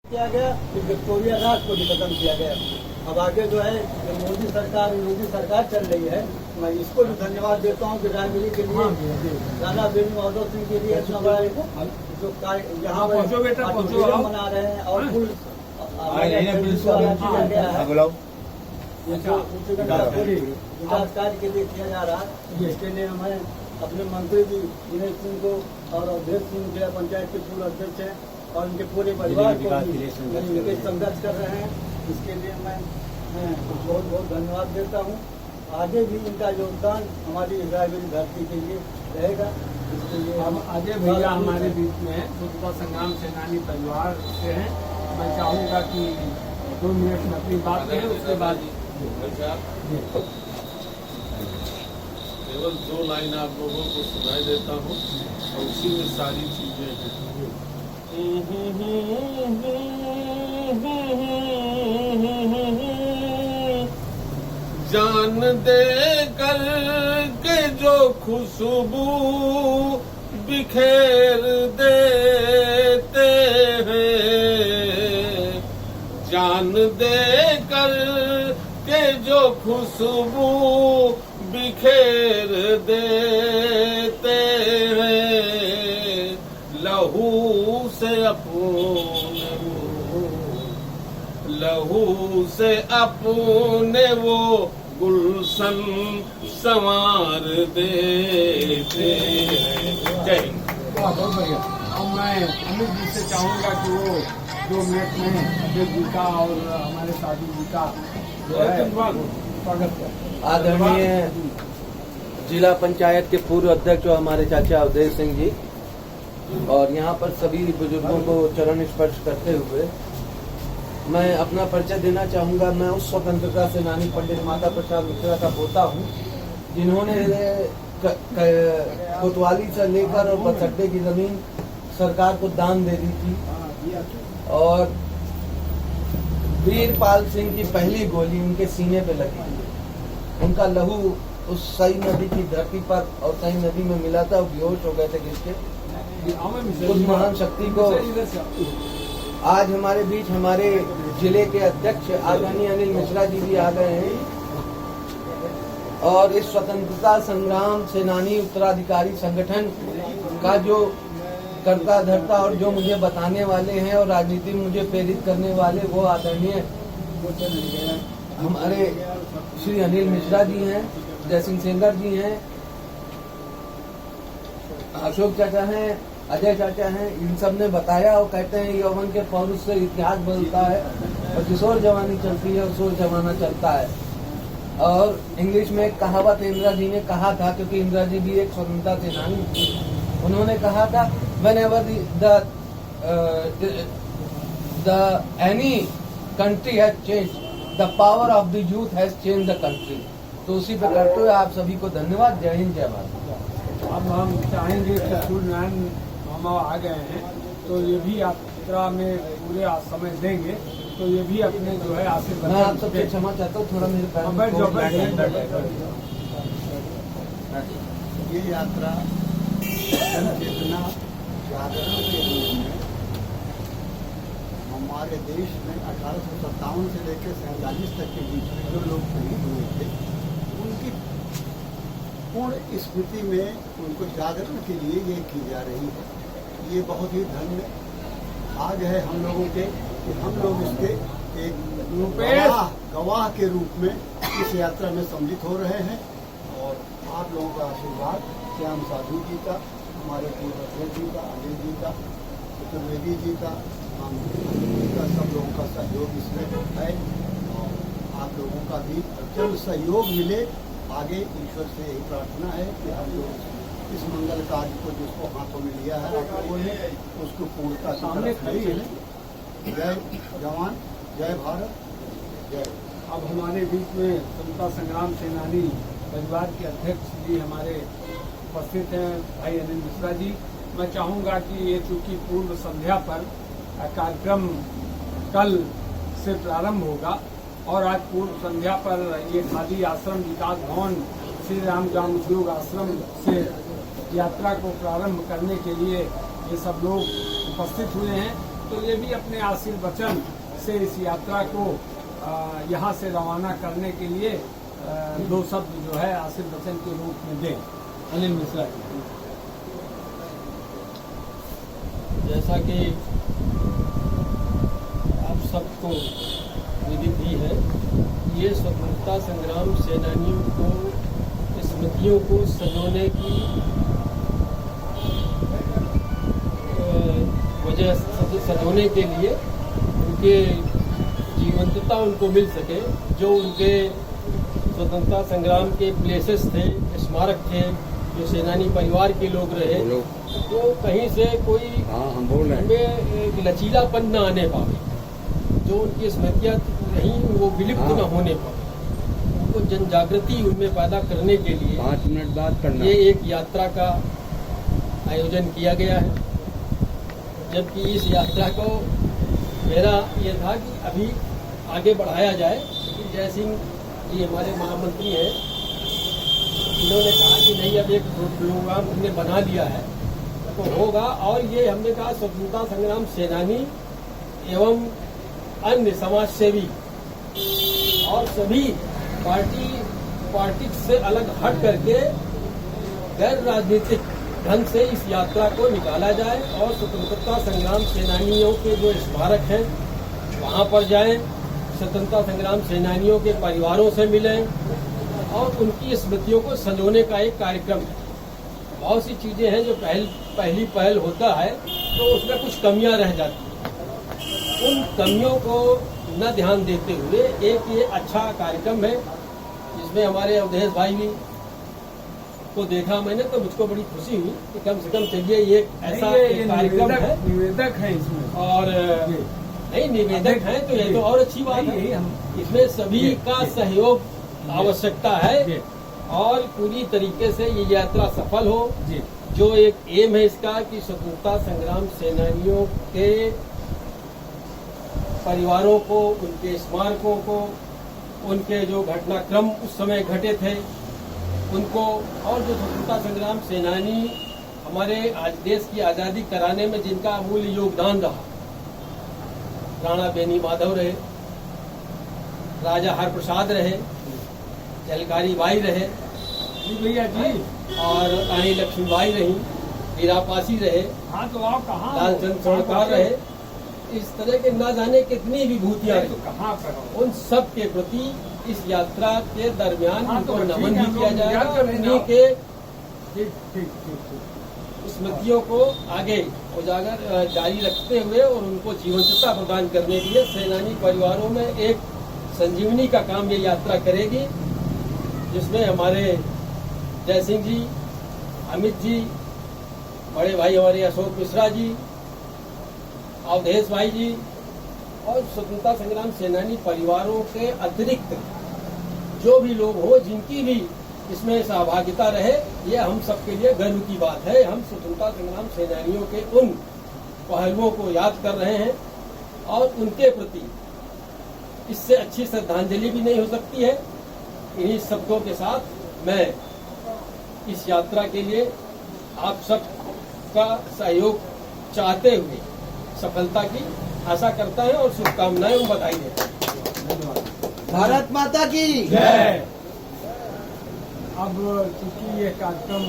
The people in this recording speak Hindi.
किया गया कि विक्टोरिया राज को भी खत्म किया गया। अब आगे जो है मोदी सरकार चल रही है, मैं इसको भी धन्यवाद देता हूँ कि रायबरेली के लिए राणा वीर माधव सिंह के लिए इतना बड़ा जो यहाँ पर मना रहे हैं और कुल किया गया है विकास कार्य के लिए किया जा रहा है। इसके लिए हमें अपने मंत्री जी दिनेश सिंह को और अध्यक्ष सिंह जिला पंचायत के पूर्व अध्यक्ष हैं और उनके पूरे परिवार को उनके संघर्ष कर रहे हैं। इसके लिए मैं बहुत बहुत धन्यवाद देता हूँ। आगे भी इनका योगदान हमारी रायबरेली धरती के लिए रहेगा। इसके लिए हम अजय भैया हमारे बीच में स्वतंत्रता संग्राम सेनानी परिवार से हैं। मैं चाहूँगा कि 2 मिनट में अपनी बात करें, उसके बाद केवल 2 लाइन आप लोगों को सुनाई देता हूँ और उसी में सारी चीजें हैं। जान दे कर के जो खुशबू बिखेर देते हैं, जान दे कर के जो खुशबू बिखेर देते हैं, लहू से अपने वो गुलशन संवार देते हैं। जय हिंद। बहुत बढ़िया। अब मैं अमित जी से चाहूँगा कि वो 2 मिनट में अध्यक्ष जी का और हमारे साधु जी का स्वागत करें। आदरणीय जिला पंचायत के पूर्व अध्यक्ष हमारे चाचा उदय सिंह जी और यहाँ पर सभी बुजुर्गों को चरण स्पर्श करते हुए मैं अपना परिचय देना चाहूँगा। मैं उस स्वतंत्रता सेनानी पंडित माता प्रसाद मिश्रा का पोता हूँ जिन्होंने कोतवाली से लेकर और बस अड्डे की जमीन सरकार को दान दे दी थी और वीरपाल सिंह की पहली गोली उनके सीने पे लगी थी। उनका लहू उस सई नदी की धरती पर और सई नदी में मिला था। बेहोश हो गए थे किसके उस महान शक्ति को। आज हमारे बीच हमारे जिले के अध्यक्ष आदरणीय अनिल मिश्रा जी भी आ गए हैं और इस स्वतंत्रता संग्राम सेनानी उत्तराधिकारी संगठन का जो करता धरता और जो मुझे बताने वाले हैं और राजनीति में मुझे प्रेरित करने वाले वो आदरणीय हमारे श्री अनिल मिश्रा जी हैं, जय सिंह सेंगर जी हैं, अशोक चाचा हैं, अजय चाचा हैं। इन सब ने बताया और कहते हैं यौवन के पौरुष से इतिहास बदलता है और किशोर जवानी चलती है और शोर जमाना चलता है। और इंग्लिश में एक कहावत इंदिरा जी ने कहा था, क्योंकि इंदिरा जी भी एक स्वतंत्रता सेनानी थी। उन्होंने कहा था whenever the any country has changed, the power of the youth has changed the country। तो उसी पर करते हुए आप सभी को धन्यवाद। जय हिंद, जय भारत। अब हम चाहेंगे कि सूर्यनारायण मामा आ गए हैं तो ये भी यात्रा में पूरे समय देंगे, तो ये भी अपने जो है आशीर्वाद। मैं आप सबसे क्षमा चाहता हूँ, थोड़ा मेरे पैर बैठ जाओ। ये यात्रा जन चेतना जागरण के रूप में हमारे देश में 1857 से लेकर 47 तक के बीच में जो लोग शहीद हुए थे उनकी पूर्ण स्मृति में उनको जागरण के लिए ये की जा रही है। ये बहुत ही धन्य भाग है हम लोगों के कि हम लोग इसके एक गवाह के रूप में इस यात्रा में सम्मिलित हो रहे हैं और आप लोगों का आशीर्वाद, श्याम साधु जी का, हमारे पूर्व अध्यक्ष जी का, अनिल जी का, चतुर्वेदी जी का, जी का, सब लोगों का सहयोग इसमें है और आप लोगों का भी जल्द सहयोग मिले। आगे ईश्वर से यही प्रार्थना है कि हम लोग इस मंगल कार्य को जिसको हाथों में लिया है आप लोगों ने उसको पूर्णता सामने खड़ी है। जय जवान, जय भारत, जय। अब हमारे बीच में स्वतंत्रता संग्राम सेनानी परिवार के अध्यक्ष जी हमारे उपस्थित हैं, भाई अनिल मिश्रा जी। मैं चाहूँगा कि ये चूंकि पूर्व संध्या पर कार्यक्रम कल से प्रारंभ होगा और आज पूर्व संध्या पर ये खादी आश्रम विकास भवन श्री राम ग्राम उद्योग आश्रम से यात्रा को प्रारंभ करने के लिए ये सब लोग उपस्थित हुए हैं। तो ये भी अपने आशीर्वचन से इस यात्रा को यहाँ से रवाना करने के लिए दो शब्द जो है आशीर्वचन के रूप में दें। अनिल मिश्रा जी। जैसा कि आप सबको विदित ही है, ये स्वतंत्रता संग्राम सेनानियों को स्मृतियों को संजोने की वजह संजोने के लिए उनके जीवंतता उनको मिल सके, जो उनके स्वतंत्रता संग्राम के प्लेसेस थे, स्मारक थे, जो सेनानी परिवार के लोग रहे, तो कहीं से कोई हमें एक लचीलापन न आने पावे, जो उनकी स्मृतियाँ रहीं वो विलुप्त न होने पावे, उनको जन जागृति उनमें पैदा करने के लिए 5 मिनट बाद करना ये एक यात्रा का आयोजन किया गया है। जबकि इस यात्रा को मेरा ये था कि अभी आगे बढ़ाया जाए, कि जय सिंह जी हमारे महामंत्री हैं, इन्होंने कहा कि नहीं अब एक प्रोग्राम हमने बना लिया है तो होगा, और ये हमने कहा स्वतंत्रता संग्राम सेनानी एवं अन्य समाज सेवी और सभी पार्टी से अलग हट करके गैर राजनीतिक ढंग से इस यात्रा को निकाला जाए और स्वतंत्रता संग्राम सेनानियों के जो स्मारक हैं वहाँ पर जाएं, स्वतंत्रता संग्राम सेनानियों के परिवारों से मिलें और उनकी स्मृतियों को संजोने का एक कार्यक्रम है। बहुत सी चीजें हैं जो पहली पहल होता है तो उसमें कुछ कमियां रह जाती हैं, उन कमियों को न ध्यान देते हुए एक ये अच्छा कार्यक्रम है जिसमें हमारे अवधेश भाई भी को देखा मैंने तो मुझको बड़ी खुशी हुई कि कम से कम चलिए ये ऐसा एक कार्यक्रम है। निवेदक है इसमें, और नहीं निवेदक है तो ये तो और अच्छी बात है, इसमें सभी का सहयोग आवश्यकता है और पूरी तरीके से ये यात्रा सफल हो। जो एक एम है इसका कि स्वतंत्रता संग्राम सेनानियों के परिवारों को, उनके स्मारकों को, उनके जो घटनाक्रम उस समय घटे थे उनको, और जो स्वतंत्रता संग्राम सेनानी हमारे आज देश की आजादी कराने में जिनका अमूल्य योगदान रहा, राणा बेनी माधव रहे, राजा हरप्रसाद रहे, झलकारी बाई रहे भैया जी, और रानी लक्ष्मीबाई रही, वीरापासी रहे, हाँ तो आप कहाँ लालचंद सोड़कार रहे, इस तरह के न जाने कितनी विभूतियां तो रही, कहाँ पर उन सब के प्रति इस यात्रा के दरमियान हाँ, तो उनको ठीक नमन है, भी हम किया लोग जाएगा याद कर और रहे हैं उन्हीं ना। के ठीक। स्मृतियों को आगे उजागर जारी रखते हुए और उनको जीवंतता प्रदान करने के लिए सेनानी परिवारों में एक संजीवनी का काम ये यात्रा करेगी, जिसमें हमारे जय सिंह जी, अमित जी, बड़े भाई हमारे अशोक मिश्रा जी, अवधेश भाई जी और स्वतंत्रता संग्राम सेनानी परिवारों के अतिरिक्त जो भी लोग हो जिनकी भी इसमें सहभागिता रहे, ये हम सबके लिए गर्व की बात है। हम स्वतंत्रता संग्राम सेनानियों के उन पहलुओं को याद कर रहे हैं और उनके प्रति इससे अच्छी श्रद्धांजलि भी नहीं हो सकती है। इन्हीं शब्दों के साथ मैं इस यात्रा के लिए आप सब का सहयोग चाहते हुए सफलता की आशा करता है और शुभकामनाएं और बधाई देता हूं। भारत माता की जय। अब चूंकि ये कार्यक्रम